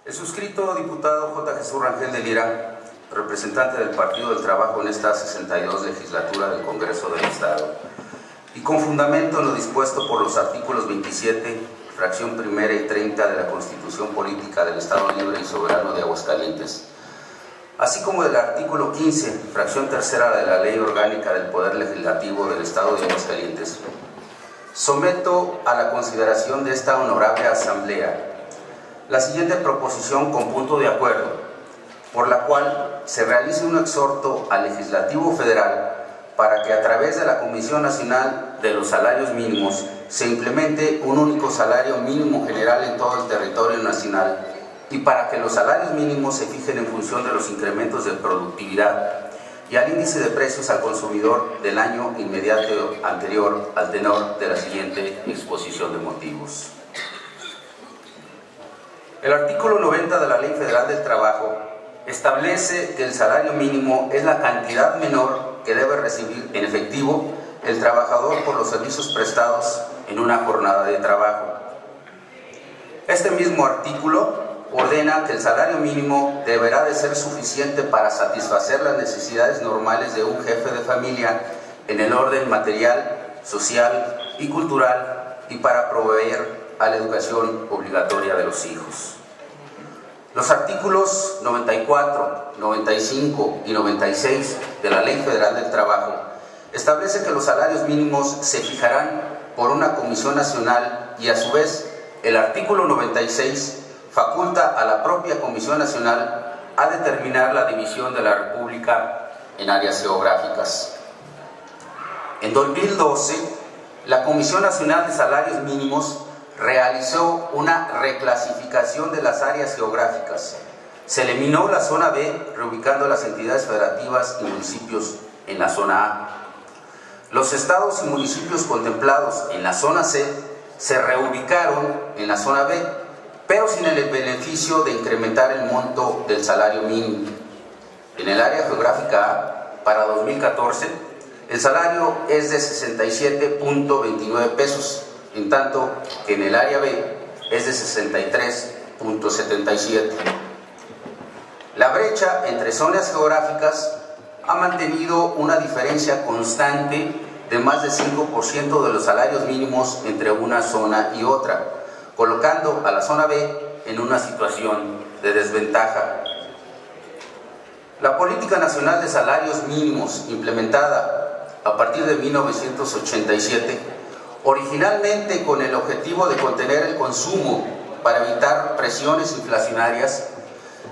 El suscrito diputado J. Jesús Rangel de Lira, representante del Partido del Trabajo en esta 62 legislatura del Congreso del Estado, y con fundamento en lo dispuesto por los artículos 27, fracción primera y 30 de la Constitución Política del Estado Libre y Soberano de Aguascalientes, así como del artículo 15, fracción tercera de la Ley Orgánica del Poder Legislativo del Estado de Aguascalientes, someto a la consideración de esta honorable Asamblea la siguiente proposición con punto de acuerdo, por la cual se realice un exhorto al Legislativo Federal para que a través de la Comisión Nacional de los Salarios Mínimos se implemente un único salario mínimo general en todo el territorio nacional y para que los salarios mínimos se fijen en función de los incrementos de productividad y al índice de precios al consumidor del año inmediato anterior al tenor de la siguiente exposición de motivos. El artículo 90 de la Ley Federal del Trabajo establece que el salario mínimo es la cantidad menor que debe recibir en efectivo el trabajador por los servicios prestados en una jornada de trabajo. Este mismo artículo ordena que el salario mínimo deberá de ser suficiente para satisfacer las necesidades normales de un jefe de familia en el orden material, social y cultural y para proveer a la educación obligatoria de los hijos. Los artículos 94, 95 y 96 de la Ley Federal del Trabajo establecen que los salarios mínimos se fijarán por una comisión nacional y a su vez el artículo 96 faculta a la propia Comisión Nacional a determinar la división de la República en áreas geográficas. En 2012, la Comisión Nacional de Salarios Mínimos realizó una reclasificación de las áreas geográficas. Se eliminó la zona B, reubicando las entidades federativas y municipios en la zona A. Los estados y municipios contemplados en la zona C se reubicaron en la zona B, pero sin el beneficio de incrementar el monto del salario mínimo. En el área geográfica A, para 2014, el salario es de 67.29 pesos, en tanto que en el área B es de 63.77. La brecha entre zonas geográficas ha mantenido una diferencia constante de más del 5% de los salarios mínimos entre una zona y otra, colocando a la zona B en una situación de desventaja. La Política Nacional de Salarios Mínimos, implementada a partir de 1987, originalmente con el objetivo de contener el consumo para evitar presiones inflacionarias,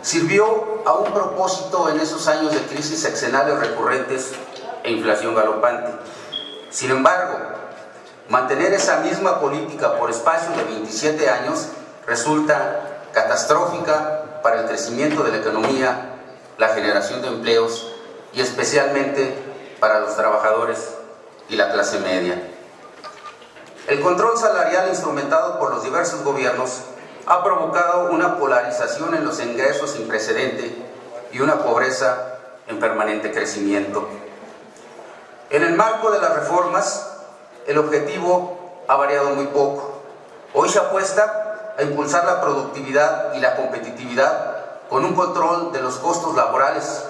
sirvió a un propósito en esos años de crisis sexenales recurrentes e inflación galopante. Sin embargo, mantener esa misma política por espacio de 27 años resulta catastrófica para el crecimiento de la economía, la generación de empleos y especialmente para los trabajadores y la clase media. El control salarial instrumentado por los diversos gobiernos ha provocado una polarización en los ingresos sin precedente y una pobreza en permanente crecimiento. En el marco de las reformas, el objetivo ha variado muy poco. Hoy se apuesta a impulsar la productividad y la competitividad con un control de los costos laborales,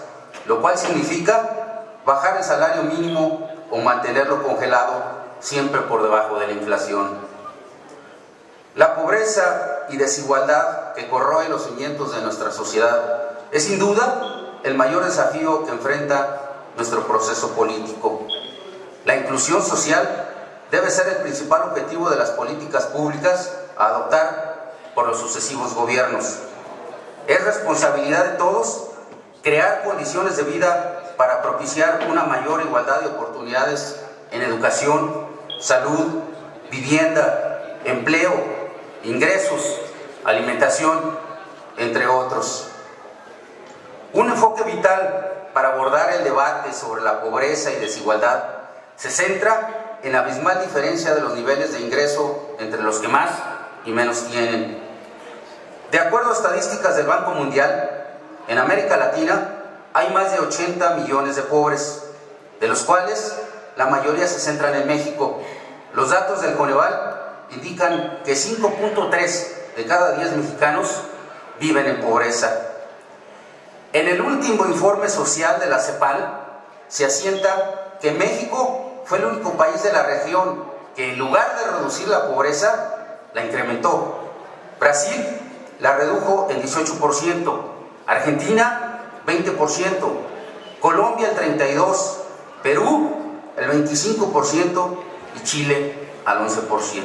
lo cual significa bajar el salario mínimo o mantenerlo congelado siempre por debajo de la inflación. La pobreza y desigualdad que corroe los cimientos de nuestra sociedad es sin duda el mayor desafío que enfrenta nuestro proceso político. La inclusión social debe ser el principal objetivo de las políticas públicas a adoptar por los sucesivos gobiernos. Es responsabilidad de todos crear condiciones de vida para propiciar una mayor igualdad de oportunidades en educación, salud, vivienda, empleo, ingresos, alimentación, entre otros. Un enfoque vital para abordar el debate sobre la pobreza y desigualdad se centra en la abismal diferencia de los niveles de ingreso entre los que más y menos tienen. De acuerdo a estadísticas del Banco Mundial, en América Latina hay más de 80 millones de pobres, de los cuales la mayoría se centran en México. Los datos del Coneval indican que 5.3 de cada 10 mexicanos viven en pobreza. En el último informe social de la CEPAL se asienta que México fue el único país de la región que en lugar de reducir la pobreza, la incrementó. Brasil la redujo en 18%, Argentina 20%, Colombia el 32%, Perú el 25% y Chile al 11%.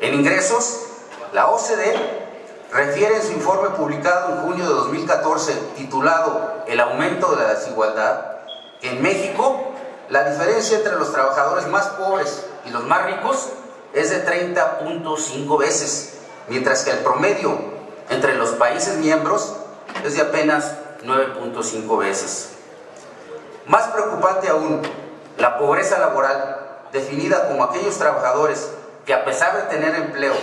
En ingresos, la OCDE refiere en su informe publicado en junio de 2014, titulado El aumento de la desigualdad, que en México la diferencia entre los trabajadores más pobres y los más ricos es de 30.5 veces, mientras que el promedio entre los países miembros es de apenas 9.5 veces. Más preocupante aún, la pobreza laboral, definida como aquellos trabajadores que a pesar de tener empleo,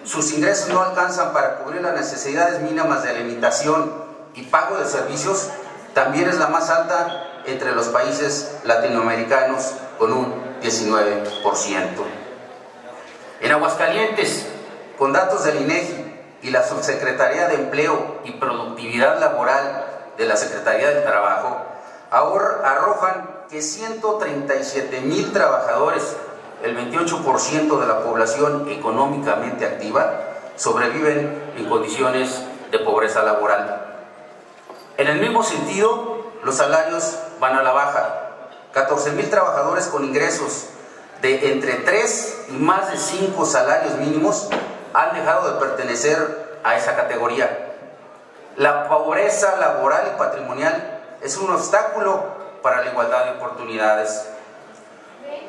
sus ingresos no alcanzan para cubrir las necesidades mínimas de alimentación y pago de servicios, también es la más alta entre los países latinoamericanos, con un 19%. En Aguascalientes, con datos del INEGI y la Subsecretaría de Empleo y Productividad Laboral de la Secretaría del Trabajo, arrojan que 137,000 trabajadores, el 28% de la población económicamente activa, sobreviven en condiciones de pobreza laboral. En el mismo sentido, los salarios van a la baja. 14,000 trabajadores con ingresos de entre 3 y más de 5 salarios mínimos han dejado de pertenecer a esa categoría. La pobreza laboral y patrimonial es un obstáculo para la igualdad de oportunidades.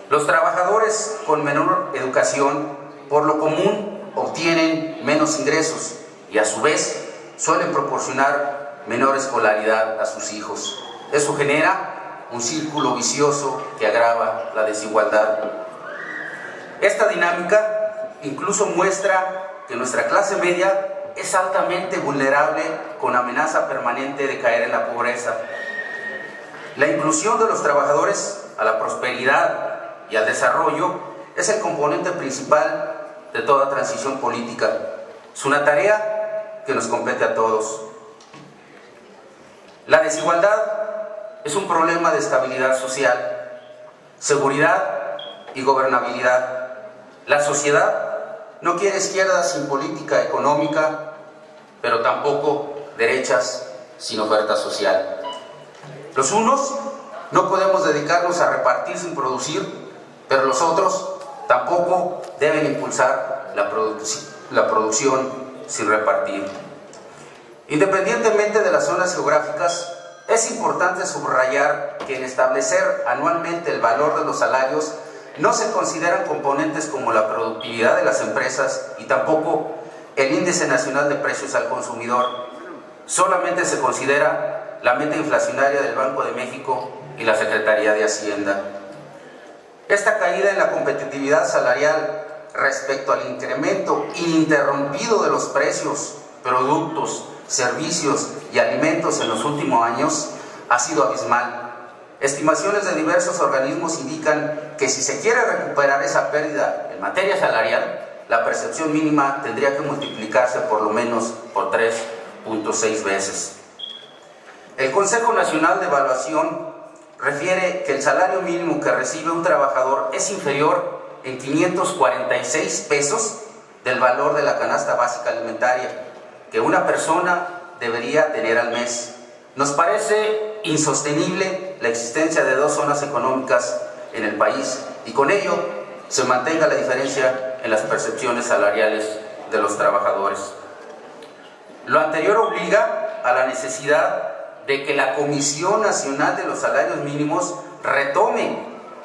Los trabajadores con menor educación, por lo común, obtienen menos ingresos y a su vez suelen proporcionar menor escolaridad a sus hijos. Eso genera un círculo vicioso que agrava la desigualdad. Esta dinámica incluso muestra que nuestra clase media es altamente vulnerable, con amenaza permanente de caer en la pobreza. La inclusión de los trabajadores a la prosperidad y al desarrollo es el componente principal de toda transición política. Es una tarea que nos compete a todos. La desigualdad es un problema de estabilidad social, seguridad y gobernabilidad. La sociedad no quiere izquierdas sin política económica, pero tampoco derechas sin oferta social. Los unos no podemos dedicarnos a repartir sin producir, pero los otros tampoco deben impulsar la producción sin repartir. Independientemente de las zonas geográficas, es importante subrayar que en establecer anualmente el valor de los salarios no se consideran componentes como la productividad de las empresas y tampoco el índice nacional de precios al consumidor. Solamente se considera la meta inflacionaria del Banco de México y la Secretaría de Hacienda. Esta caída en la competitividad salarial respecto al incremento ininterrumpido de los precios, productos, servicios y alimentos en los últimos años ha sido abismal. Estimaciones de diversos organismos indican que si se quiere recuperar esa pérdida en materia salarial, la percepción mínima tendría que multiplicarse por lo menos por 3.6 veces. El Consejo Nacional de Evaluación refiere que el salario mínimo que recibe un trabajador es inferior en 546 pesos del valor de la canasta básica alimentaria que una persona debería tener al mes. Nos parece insostenible la existencia de dos zonas económicas en el país y con ello se mantenga la diferencia en las percepciones salariales de los trabajadores. Lo anterior obliga a la necesidad de que la Comisión Nacional de los Salarios Mínimos retome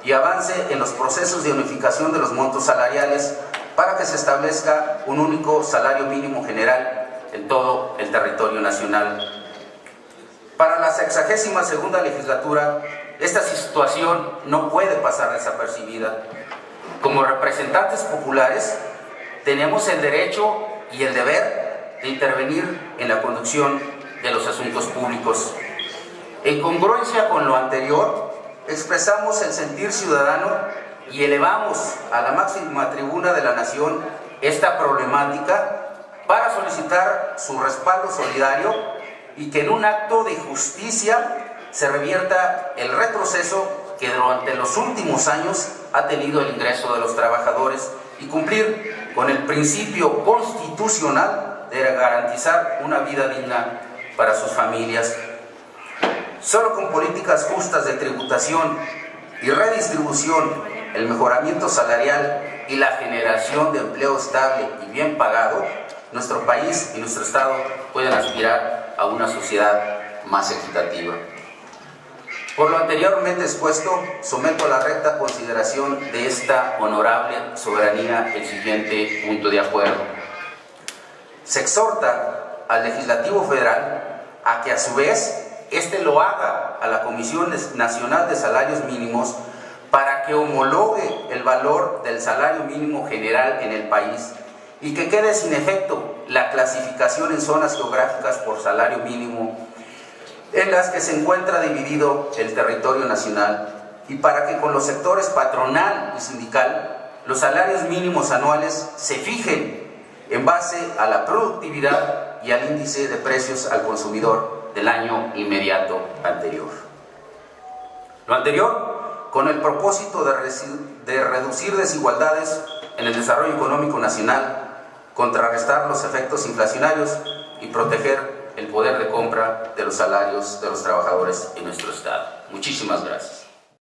y avance en los procesos de unificación de los montos salariales para que se establezca un único salario mínimo general en todo el territorio nacional. Para la 62ª legislatura, esta situación no puede pasar desapercibida. Como representantes populares, tenemos el derecho y el deber de intervenir en la conducción de los asuntos públicos. En congruencia con lo anterior, expresamos el sentir ciudadano y elevamos a la máxima tribuna de la nación esta problemática para solicitar su respaldo solidario y que en un acto de justicia se revierta el retroceso que durante los últimos años ha tenido el ingreso de los trabajadores y cumplir con el principio constitucional de garantizar una vida digna para sus familias. Solo con políticas justas de tributación y redistribución, el mejoramiento salarial y la generación de empleo estable y bien pagado, nuestro país y nuestro Estado pueden aspirar a una sociedad más equitativa. Por lo anteriormente expuesto, someto a la recta consideración de esta honorable soberanía el siguiente punto de acuerdo. Se exhorta al Legislativo Federal a que a su vez éste lo haga a la Comisión Nacional de Salarios Mínimos para que homologue el valor del salario mínimo general en el país y que quede sin efecto la clasificación en zonas geográficas por salario mínimo en las que se encuentra dividido el territorio nacional, y para que con los sectores patronal y sindical los salarios mínimos anuales se fijen en base a la productividad y al índice de precios al consumidor del año inmediato anterior. Lo anterior con el propósito de reducir desigualdades en el desarrollo económico nacional, contrarrestar los efectos inflacionarios y proteger el poder de compra de los salarios de los trabajadores en nuestro Estado. Muchísimas gracias.